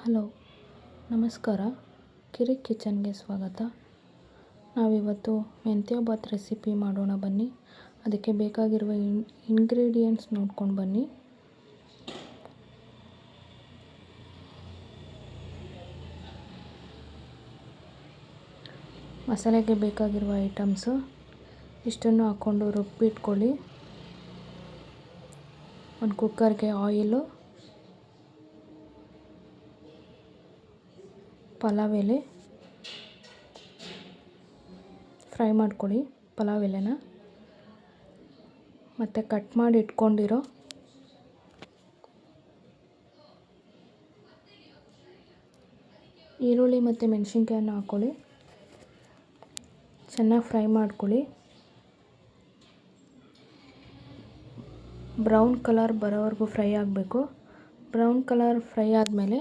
Hello, ನಮಸ್ಕಾರ. ಕಿರಿಕ್ ಕಿಚನ್ಗೆ ಸ್ವಾಗತ. ನಾವಿವತ್ತು ಮೆಂತ್ಯ ಬಾತ್ ರೆಸಿಪಿ ಮಾಡೋಣ ಬನ್ನಿ. ಅದಕ್ಕೆ ಬೇಕಾಗಿರುವ ಇಂಗ್ರೀಡಿಯೆಂಟ್ಸ್ ನೋಡ್ಕೊಂಡು ಬನ್ನಿ. ಮಸಾಲೆಗೆ ಬೇಕಾಗಿರುವ ಐಟಮ್ಸು ಇಷ್ಟನ್ನು ಹಾಕ್ಕೊಂಡು ರುಬ್ಬಿಟ್ಕೊಳ್ಳಿ. ಒಂದು ಕುಕ್ಕರ್ಗೆ ಆಯಿಲು, ಪಲಾವ್ ಎಲೆ ಫ್ರೈ ಮಾಡ್ಕೊಳ್ಳಿ. ಪಲಾವ್ ಎಲೆನ ಮತ್ತು ಕಟ್ ಮಾಡಿ ಇಟ್ಕೊಂಡಿರೋ ಈರುಳ್ಳಿ ಮತ್ತು ಮೆಣಸಿನ್ಕಾಯನ್ನು ಹಾಕ್ಕೊಳ್ಳಿ. ಚೆನ್ನಾಗಿ ಫ್ರೈ ಮಾಡ್ಕೊಳ್ಳಿ. ಬ್ರೌನ್ ಕಲರ್ ಬರೋವರೆಗೂ ಫ್ರೈ ಆಗಬೇಕು. ಬ್ರೌನ್ ಕಲರ್ ಫ್ರೈ ಆದಮೇಲೆ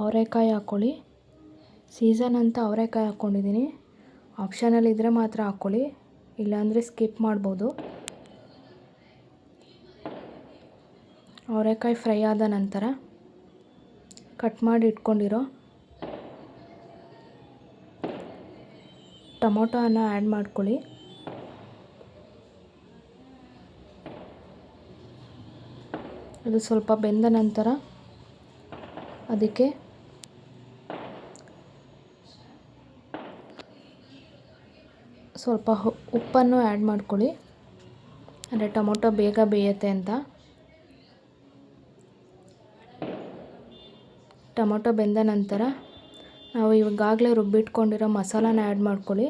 ಅವರೆಕಾಯಿ ಹಾಕ್ಕೊಳ್ಳಿ. ಸೀಸನ್ ಅಂತ ಅವರೆಕಾಯಿ ಹಾಕ್ಕೊಂಡಿದ್ದೀನಿ. ಆಪ್ಷನಲ್ ಇದ್ದರೆ ಮಾತ್ರ ಹಾಕ್ಕೊಳ್ಳಿ, ಇಲ್ಲಾಂದರೆ ಸ್ಕಿಪ್ ಮಾಡ್ಬೋದು. ಅವರೆಕಾಯಿ ಫ್ರೈ ಆದ ನಂತರ ಕಟ್ ಮಾಡಿ ಇಟ್ಕೊಂಡಿರೋ ಟೊಮೊಟೊನ ಆ್ಯಡ್ ಮಾಡ್ಕೊಳ್ಳಿ. ಅದು ಸ್ವಲ್ಪ ಬೆಂದ ನಂತರ ಅದಕ್ಕೆ ಸ್ವಲ್ಪ ಉಪ್ಪನ್ನು ಆ್ಯಡ್ ಮಾಡ್ಕೊಳ್ಳಿ, ಅಂದರೆ ಟೊಮೊಟೊ ಬೇಗ ಬೇಯುತ್ತೆ ಅಂತ. ಟೊಮೊಟೊ ಬೆಂದ ನಂತರ ನಾವು ಇವಾಗಲೇ ರುಬ್ಬಿಟ್ಕೊಂಡಿರೋ ಮಸಾಲಾನ ಆ್ಯಡ್ ಮಾಡ್ಕೊಳ್ಳಿ.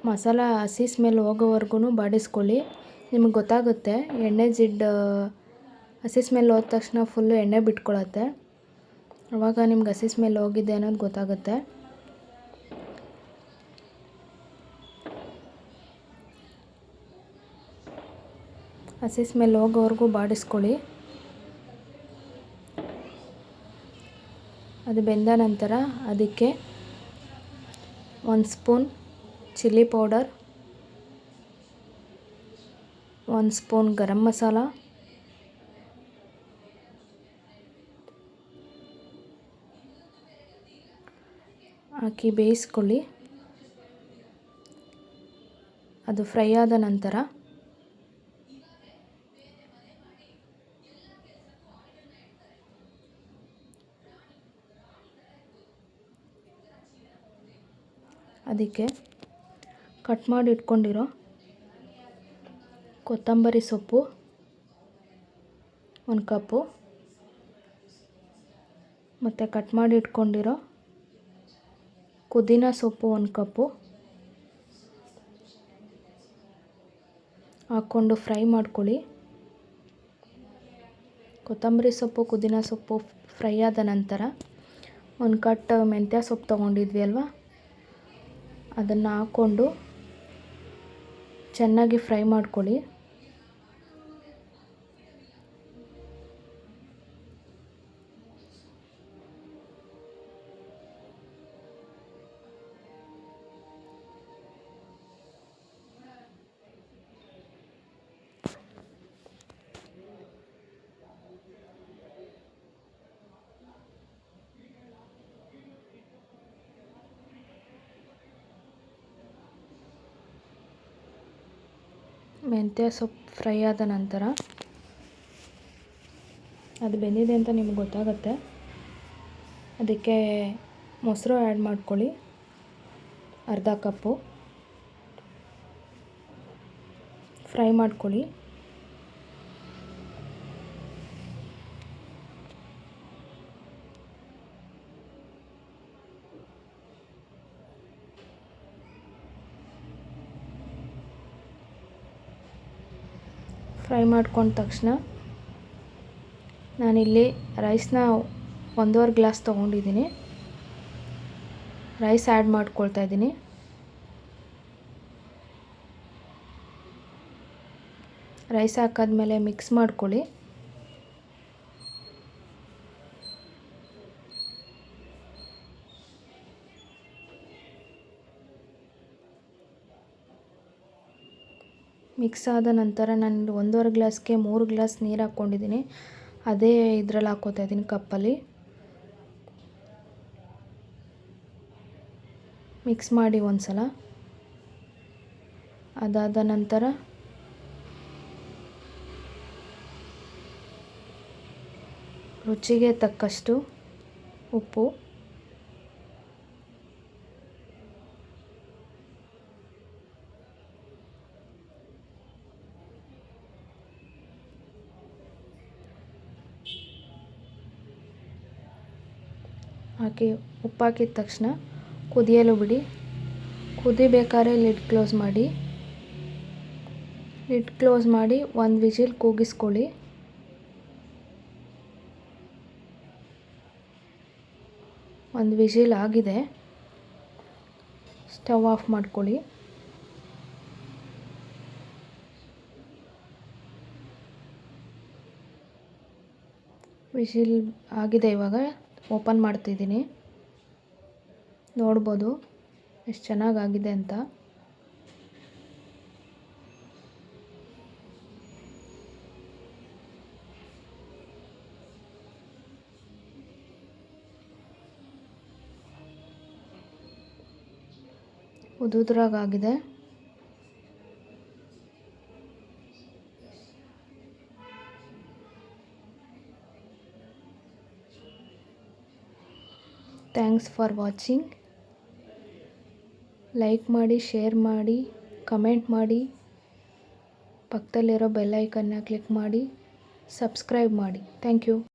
ಮಸಾಲ ಹಸಿ ಸ್ಮೆಲ್ ಹೋಗೋವರೆಗೂ ಬಾಡಿಸ್ಕೊಳ್ಳಿ. ನಿಮಗೆ ಗೊತ್ತಾಗುತ್ತೆ, ಎಣ್ಣೆ ಜಿಡ್ಡು ಹಸಿ ಸ್ಮೆಲ್ ಹೋದ ತಕ್ಷಣ ಫುಲ್ಲು ಎಣ್ಣೆ ಬಿಟ್ಕೊಳ್ಳುತ್ತೆ. ಆವಾಗ ನಿಮ್ಗೆ ಹಸಿ ಸ್ಮೆಲ್ ಹೋಗಿದೆ ಅನ್ನೋದು ಗೊತ್ತಾಗುತ್ತೆ. ಹಸಿ ಸ್ಮೆಲ್ ಹೋಗೋವರೆಗೂ ಬಾಡಿಸ್ಕೊಳ್ಳಿ. ಅದು ಬೆಂದ ನಂತರ ಅದಕ್ಕೆ 1 spoon chilli powder, 1 spoon garam masala, ಹಾಕಿ ಬೇಯಿಸ್ಕೊಳ್ಳಿ. ಅದು ಫ್ರೈ ಆದ ನಂತರ ಅದಕ್ಕೆ ಕಟ್ ಮಾಡಿ ಇಟ್ಕೊಂಡಿರೋ ಕೊತ್ತಂಬರಿ ಸೊಪ್ಪು 1 ಕಪ್ಪು, ಮತ್ತು ಕಟ್ ಮಾಡಿ ಇಟ್ಕೊಂಡಿರೋ ಪುದೀನ ಸೊಪ್ಪು 1 ಕಪ್ಪು ಹಾಕ್ಕೊಂಡು ಫ್ರೈ ಮಾಡ್ಕೊಳ್ಳಿ. ಕೊತ್ತಂಬರಿ ಸೊಪ್ಪು ಪುದೀನ ಸೊಪ್ಪು ಫ್ರೈ ಆದ ನಂತರ 1 ಕಟ್ ಮೆಂತ್ಯ ಸೊಪ್ಪು ತೊಗೊಂಡಿದ್ವಿ ಅಲ್ವಾ, ಅದನ್ನು ಹಾಕ್ಕೊಂಡು ಚೆನ್ನಾಗಿ ಫ್ರೈ ಮಾಡ್ಕೊಳ್ಳಿ. ಮೆಂತ್ಯ ಸೊಪ್ಪು ಫ್ರೈ ಆದ ನಂತರ ಅದು ಬೆಂದಿದೆ ಅಂತ ನಿಮ್ಗೆ ಗೊತ್ತಾಗುತ್ತೆ. ಅದಕ್ಕೆ ಮೊಸರು ಆ್ಯಡ್ ಮಾಡ್ಕೊಳ್ಳಿ, ಅರ್ಧ ಕಪ್ಪು. ಫ್ರೈ ಮಾಡ್ಕೊಳ್ಳಿ. ಫ್ರೈ ಮಾಡ್ಕೊಂಡ ತಕ್ಷಣ ನಾನಿಲ್ಲಿ ರೈಸ್ನ 1.5 ಗ್ಲಾಸ್ ತೊಗೊಂಡಿದ್ದೀನಿ. ರೈಸ್ ಆ್ಯಡ್ ಮಾಡ್ಕೊಳ್ತಾ ಇದ್ದೀನಿ. ರೈಸ್ ಹಾಕಾದ್ಮೇಲೆ ಮಿಕ್ಸ್ ಮಾಡ್ಕೊಳ್ಳಿ. ಮಿಕ್ಸ್ ಆದ ನಂತರ ನಾನು 1.5 ಗ್ಲಾಸ್ಗೆ 3 ಗ್ಲಾಸ್ ನೀರು ಹಾಕ್ಕೊಂಡಿದ್ದೀನಿ. ಅದೇ ಇದರಲ್ಲಿ ಹಾಕ್ಕೋತಾ ಇದ್ದೀನಿ ಕಪ್ಪಲ್ಲಿ. ಮಿಕ್ಸ್ ಮಾಡಿ ಒಂದು ಸಲ. ಅದಾದ ನಂತರ ರುಚಿಗೆ ತಕ್ಕಷ್ಟು ಉಪ್ಪು, ಹಾಕಿ ಉಪ್ಪು ಹಾಕಿದ ತಕ್ಷಣ ಕುದಿಯಲು ಬಿಡಿ. ಕುದಿಬೇಕಾದ್ರೆ ಲಿಡ್ ಕ್ಲೋಸ್ ಮಾಡಿ ಒಂದು ವಿಜಿಲ್ ಕೂಗಿಸ್ಕೊಳ್ಳಿ. ಒಂದು ವಿಜಿಲ್ ಆಗಿದೆ, ಸ್ಟವ್ ಆಫ್ ಮಾಡ್ಕೊಳ್ಳಿ. ವಿಜಿಲ್ ಆಗಿದೆ. ಇವಾಗ ಓಪನ್ ಮಾಡ್ತಿದ್ದೀನಿ. ನೋಡ್ಬೋದು ಎಷ್ಟು ಚೆನ್ನಾಗಾಗಿದೆ ಅಂತ. ಉದುದ್ರಾಗಿದೆ. Thanks for watching. ಲೈಕ್ ಮಾಡಿ, ಶೇರ್ ಮಾಡಿ, ಕಮೆಂಟ್ ಮಾಡಿ, ಪಕ್ಕದಲ್ಲಿರೋ ಬೆಲ್ ಐಕನ್ನ ಕ್ಲಿಕ್ ಮಾಡಿ, ಸಬ್ಸ್ಕ್ರೈಬ್ ಮಾಡಿ. Thank you.